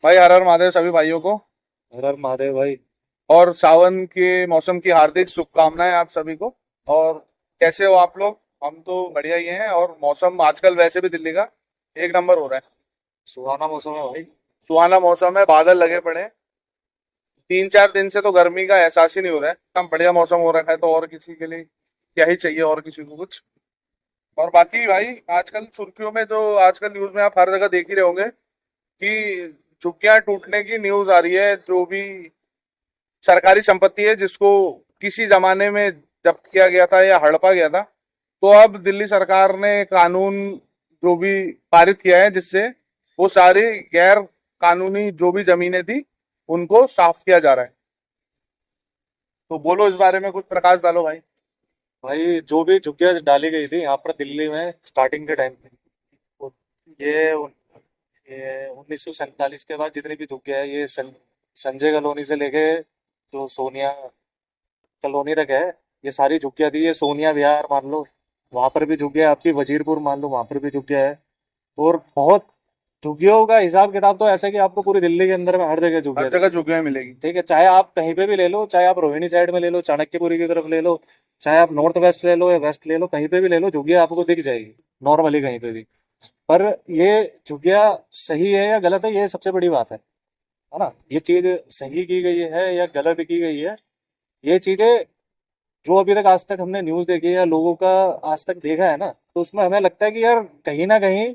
भाई हर हर महादेव सभी भाइयों को। हर हर महादेव भाई। और सावन के मौसम की हार्दिक शुभकामनाएं आप सभी को। और कैसे हो आप लोग? हम तो बढ़िया ही हैं। और मौसम आजकल वैसे भी दिल्ली का एक नंबर हो रहा है। सुहाना मौसम है भाई। सुहाना मौसम है, बादल लगे पड़े हैं। 3-4 दिन से तो गर्मी का एहसास ही नहीं हो रहा है, एकदम बढ़िया मौसम हो रखा है। तो और किसी के लिए क्या ही चाहिए, और किसी को कुछ। और बाकी भाई आजकल सुर्खियों में जो आजकल न्यूज में आप हर जगह देख ही रहे होंगे कि झुग्गियां टूटने की न्यूज आ रही है। जो भी सरकारी संपत्ति है जिसको किसी जमाने में जब्त किया गया था या हड़पा गया था, तो अब दिल्ली सरकार ने कानून जो भी पारित किया है जिससे वो सारी गैर कानूनी जो भी जमीनें थी उनको साफ किया जा रहा है। तो बोलो इस बारे में कुछ प्रकाश डालो भाई। भाई जो भी झुग्गियां डाली गई थी यहाँ पर दिल्ली में स्टार्टिंग के टाइम पे, वो- ये ये 1947 के बाद जितनी भी झुग्गियां है, ये संजय कॉलोनी से लेके जो सोनिया कॉलोनी तक है, ये सारी झुग्गियां थी। ये सोनिया विहार मान लो, वहां पर भी झुग्गियां है। आपकी वजीरपुर मान लो, वहां पर भी झुग्गियां है। और बहुत झुग्गियों का हिसाब किताब तो ऐसा है कि आपको पूरी दिल्ली के अंदर में हर जगह हर झुग्गियां जगह दिखेंगी। झुग्गियां मिलेगी। ठीक है, चाहे आप कहीं पे भी ले लो, चाहे आप रोहिणी साइड में ले लो, चाणक्यपुरी की तरफ ले लो, चाहे आप नॉर्थ वेस्ट ले लो या वेस्ट ले लो, कहीं पे भी ले लो, झुग्गियां आपको दिख जाएगी नॉर्मली कहीं पे भी। पर ये झुग्गियां सही है या गलत है, ये सबसे बड़ी बात है ना। ये चीज सही की गई है या गलत की गई है, ये चीजें जो अभी तक आज तक हमने न्यूज देखी है या लोगों का आज तक देखा है ना, तो उसमें हमें लगता है कि यार कहीं ना कहीं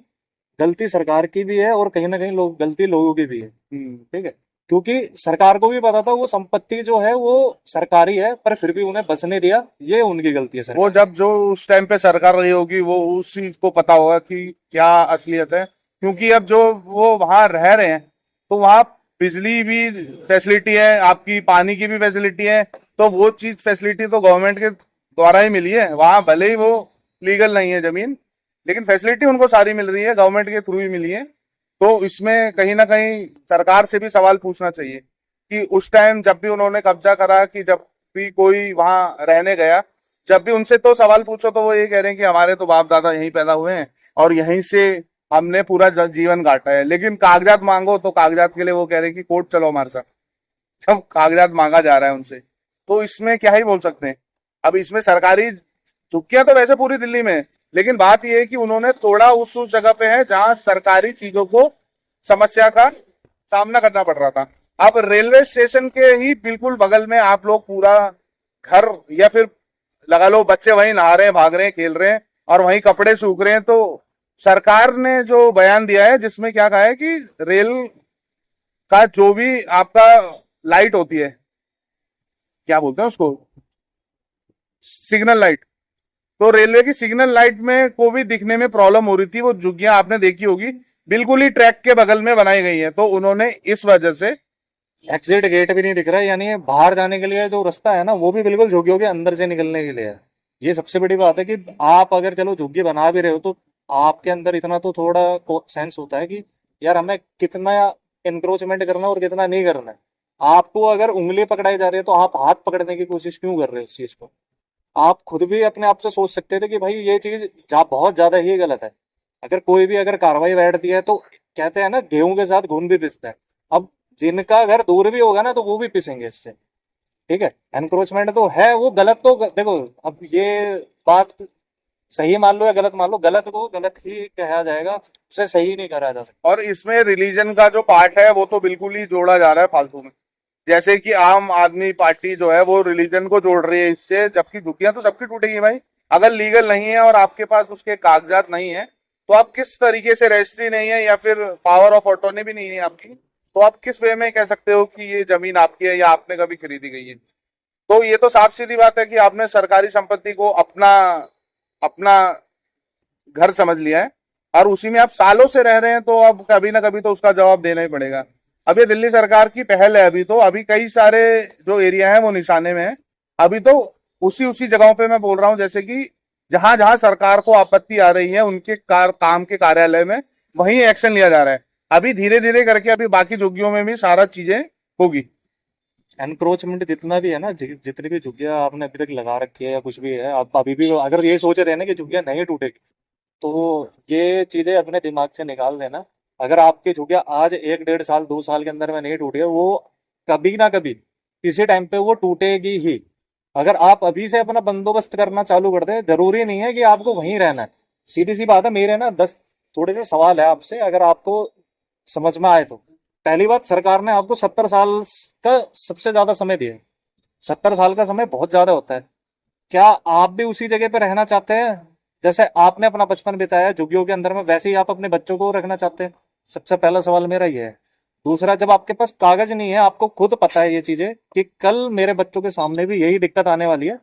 गलती सरकार की भी है और कहीं ना कहीं गलती लोगों की भी है। हम्म। ठीक है, क्योंकि सरकार को भी पता था वो संपत्ति जो है वो सरकारी है, पर फिर भी उन्हें बसने दिया, ये उनकी गलती है वो सरकार की। जब जो उस टाइम पे सरकार रही होगी वो उसी को पता होगा कि क्या असलियत है। क्योंकि अब जो वो वहां रह रहे हैं तो वहां बिजली भी फैसिलिटी है, आपकी पानी की भी फैसिलिटी है। तो वो चीज फैसिलिटी तो गवर्नमेंट के द्वारा ही मिली है। वहां भले ही वो लीगल नहीं है जमीन, लेकिन फैसिलिटी उनको सारी मिल रही है, गवर्नमेंट के थ्रू ही मिली है। तो इसमें कहीं ना कहीं सरकार से भी सवाल पूछना चाहिए कि उस टाइम जब भी उन्होंने कब्जा करा, कि जब भी कोई वहां रहने गया, जब भी उनसे तो सवाल पूछो तो वो ये कह रहे हैं कि हमारे तो बाप दादा यहीं पैदा हुए हैं और यहीं से हमने पूरा जीवन काटा है। लेकिन कागजात मांगो तो कागजात के लिए वो कह रहे हैं कि कोर्ट चलो हमारे साथ। सब कागजात मांगा जा रहा है उनसे। तो इसमें क्या ही बोल सकते हैं। अब इसमें सरकारी झुक्कियां तो वैसे पूरी दिल्ली में है, लेकिन बात यह है कि उन्होंने तोड़ा उस जगह पे है जहां सरकारी चीजों को समस्या का सामना करना पड़ रहा था। अब रेलवे स्टेशन के ही बिल्कुल बगल में आप लोग पूरा घर, या फिर लगा लो बच्चे वहीं नहा रहे हैं, भाग रहे हैं, खेल रहे हैं और वहीं कपड़े सूख रहे हैं। तो सरकार ने जो बयान दिया है जिसमें क्या कहा है कि रेल का जो भी आपका लाइट होती है, क्या बोलते हैं उसको, सिग्नल लाइट। तो रेलवे की सिग्नल लाइट में को भी दिखने में प्रॉब्लम हो रही थी। वो झुग्गियां आपने देखी होगी, बिल्कुल ही ट्रैक के बगल में बनाई गई है। तो उन्होंने इस वजह से एग्जिट गेट भी नहीं दिख रहा है, यानी बाहर जाने के लिए जो रास्ता है ना, वो भी बिल्कुल झुग्गियों के अंदर से निकलने के लिए है। ये सबसे बड़ी बात है कि आप अगर चलो झुग्गी बना भी रहे हो, तो आपके अंदर इतना तो थोड़ा सेंस होता है कि यार हमें कितना इंक्रोचमेंट करना है और कितना नहीं करना है। आपको अगर उंगली पकड़ाई जा रही है तो आप हाथ पकड़ने की कोशिश क्यों कर रहे हो उस चीज को। आप खुद भी अपने आप से सोच सकते थे कि भाई ये चीज बहुत ज्यादा ही गलत है। अगर कोई भी अगर कार्रवाई बैठती है तो कहते हैं ना, गेहूं के साथ घुन भी पिसता है। अब जिनका घर दूर भी होगा ना, तो वो भी पिसेंगे इससे। ठीक है, एनक्रोचमेंट तो है, वो गलत तो देखो, अब ये बात सही मान लो या गलत मान लो, गलत को गलत ही कहा जाएगा, उसे सही नहीं करा जा सकता। और इसमें रिलीजन का जो पार्ट है वो तो बिल्कुल ही जोड़ा जा रहा है फालतू में। जैसे कि आम आदमी पार्टी जो है वो रिलीजन को जोड़ रही है इससे, जबकि झुग्गियां तो सबकी टूटेगी भाई। अगर लीगल नहीं है और आपके पास उसके कागजात नहीं है, तो आप किस तरीके से, रजिस्ट्री नहीं है या फिर पावर ऑफ अटॉर्नी भी नहीं है आपकी, तो आप किस वे में कह सकते हो कि ये जमीन आपकी है या आपने कभी खरीदी गई है। तो ये तो साफ सीधी बात है कि आपने सरकारी संपत्ति को अपना अपना घर समझ लिया है और उसी में आप सालों से रह रहे हैं। तो अब कभी ना कभी तो उसका जवाब देना ही पड़ेगा। अब ये दिल्ली सरकार की पहल है। अभी तो अभी कई सारे जो एरिया है वो निशाने में है। अभी तो उसी उसी जगहों पे मैं बोल रहा हूं, जैसे कि जहां जहां सरकार को आपत्ति आ रही है उनके काम के कार्यालय में वहीं एक्शन लिया जा रहा है। अभी धीरे धीरे करके अभी बाकी झुग्गियों में भी सारा चीजें होगी। एनक्रोचमेंट जितना भी है ना, जितनी भी झुग्गियां आपने अभी तक लगा रखी है या कुछ भी है, आप अभी भी अगर ये सोच रहे हैं ना कि झुग्गियां नहीं टूटेगी, तो ये चीजें अपने दिमाग से निकाल देना। अगर आपकी झुग्गियां आज 1 1.5 साल 2 साल के अंदर में नहीं टूटी है, वो कभी ना कभी किसी टाइम पे वो टूटेगी ही। अगर आप अभी से अपना बंदोबस्त करना चालू कर दे, जरूरी नहीं है कि आपको वहीं रहना है। सीधी सी बात है, मेरे ना 10 थोड़े से सवाल है आपसे, अगर आपको समझ में आए तो। पहली बात, सरकार ने आपको 70 साल का सबसे ज्यादा समय दिया है। 70 साल का समय बहुत ज्यादा होता है। क्या आप भी उसी जगह पे रहना चाहते हैं जैसे आपने अपना बचपन बिताया झुग्गियों के अंदर में, वैसे ही आप अपने बच्चों को रखना चाहते हैं? सबसे पहला सवाल मेरा ये है। दूसरा, जब आपके पास कागज नहीं है, आपको खुद पता है ये चीजें कि कल मेरे बच्चों के सामने भी यही दिक्कत आने वाली है,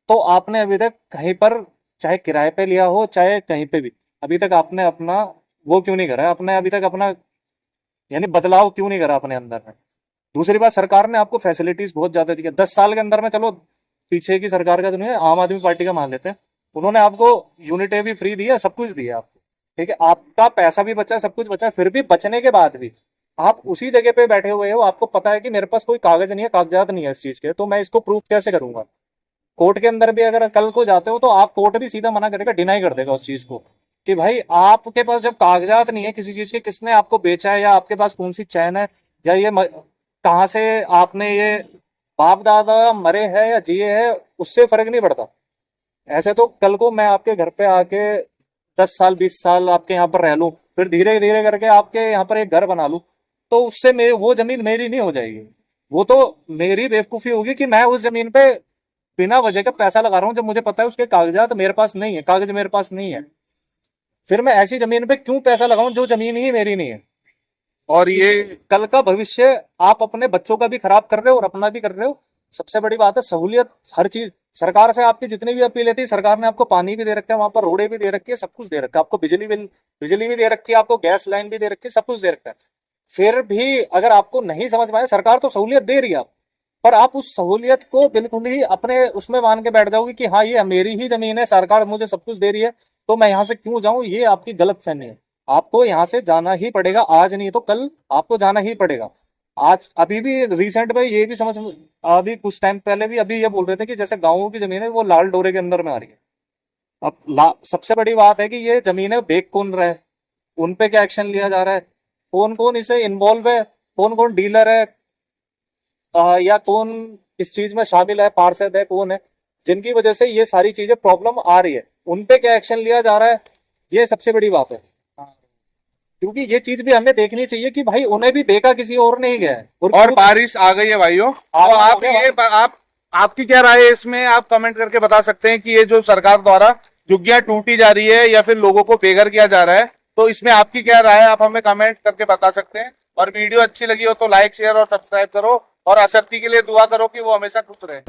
तो आपने अभी तक कहीं पर, चाहे किराए पे लिया हो चाहे कहीं पे भी, अभी तक आपने अपना वो क्यों नहीं करा? आपने अभी तक अपना यानी बदलाव क्यों नहीं करा अपने अंदर में? दूसरी बात, सरकार ने आपको फैसिलिटीज बहुत ज्यादा दी है 10 साल के अंदर में। चलो पीछे की सरकार का तो नहीं है, आम आदमी पार्टी का मान लेते हैं, उन्होंने आपको यूनिटें भी फ्री दी है, सब कुछ दिया आपको, ठीक है, आपका पैसा भी बचा, सब कुछ बचा। फिर भी बचने के बाद भी आप उसी जगह पे बैठे हुए हो, आपको पता है कि मेरे पास कोई कागज नहीं है, कागजात नहीं है इस चीज के, तो मैं इसको प्रूफ कैसे करूंगा? कोर्ट के अंदर भी अगर कल को जाते हो तो आप, कोर्ट भी सीधा मना करेगा, डिनाई कर देगा उस चीज को कि भाई आपके पास जब कागजात नहीं है किसी चीज के, किसने आपको बेचा है, या आपके पास कौन सी चैन है, या ये कहाँ से आपने ये बाप दादा मरे हैं या जिए हैं, उससे फर्क नहीं पड़ता। ऐसे तो कल को मैं आपके घर पे आके 10 साल 20 साल आपके यहाँ पर रह लूं, फिर धीरे धीरे करके आपके यहाँ पर एक घर बना लूं, तो उससे मेरे वो जमीन मेरी नहीं हो जाएगी। वो तो मेरी बेवकूफी होगी कि मैं उस जमीन पे बिना वजह का पैसा लगा रहा हूँ, जब मुझे पता है उसके कागजात मेरे पास नहीं है, कागज मेरे पास नहीं है। फिर मैं ऐसी जमीन पे क्यों पैसा लगाऊं जो जमीन ही मेरी नहीं है? और ये कल का भविष्य आप अपने बच्चों का भी खराब कर रहे हो और अपना भी कर रहे हो। सबसे बड़ी बात है सहूलियत, हर चीज सरकार से आपकी जितनी भी अपील थी, सरकार ने आपको पानी भी दे रखा है, वहां पर रोडें भी दे रखी है, सब कुछ दे रखा है, आपको बिजली भी दे रखी है, आपको गैस लाइन भी दे रखी है, सब कुछ दे रखा है। फिर भी अगर आपको नहीं समझ में आए, सरकार तो सहूलियत दे रही है आप, पर आप उस सहूलियत को बिल्कुल ही अपने उसमें मान के बैठ जाओगे कि हाँ ये मेरी ही जमीन है, सरकार मुझे सब कुछ दे रही है, तो मैं यहाँ से क्यों जाऊं। ये आपकी गलत फहमी है। आपको यहाँ से जाना ही पड़ेगा, आज नहीं तो कल आपको जाना ही पड़ेगा। आज अभी भी रिसेंट में ये भी समझ, अभी कुछ टाइम पहले भी अभी ये बोल रहे थे कि जैसे गांवों की जमीन है वो लाल डोरे के अंदर में आ रही है। अब सबसे बड़ी बात है कि ये जमीनें बेच कौन रहा है, उन पे क्या एक्शन लिया जा रहा है, कौन कौन इसे इन्वॉल्व है, कौन कौन डीलर है, या कौन इस चीज में शामिल है, पार्षद है, कौन है, जिनकी वजह से ये सारी चीजें प्रॉब्लम आ रही है, उन पे क्या एक्शन लिया जा रहा है, ये सबसे बड़ी बात है। क्योंकि ये चीज भी हमें देखनी चाहिए कि भाई उन्हें भी बेका किसी और नहीं गया है। और बारिश आ गई है भाइयों, तो आप ये आपकी क्या राय है इसमें, आप कमेंट करके बता सकते हैं कि ये जो सरकार द्वारा झुग्गियां टूटी जा रही है या फिर लोगों को बेघर किया जा रहा है, तो इसमें आपकी क्या राय है, आप हमें कमेंट करके बता सकते हैं। और वीडियो अच्छी लगी हो तो लाइक शेयर और सब्सक्राइब करो, और असरती के लिए दुआ करो कि वो हमेशा खुश रहे।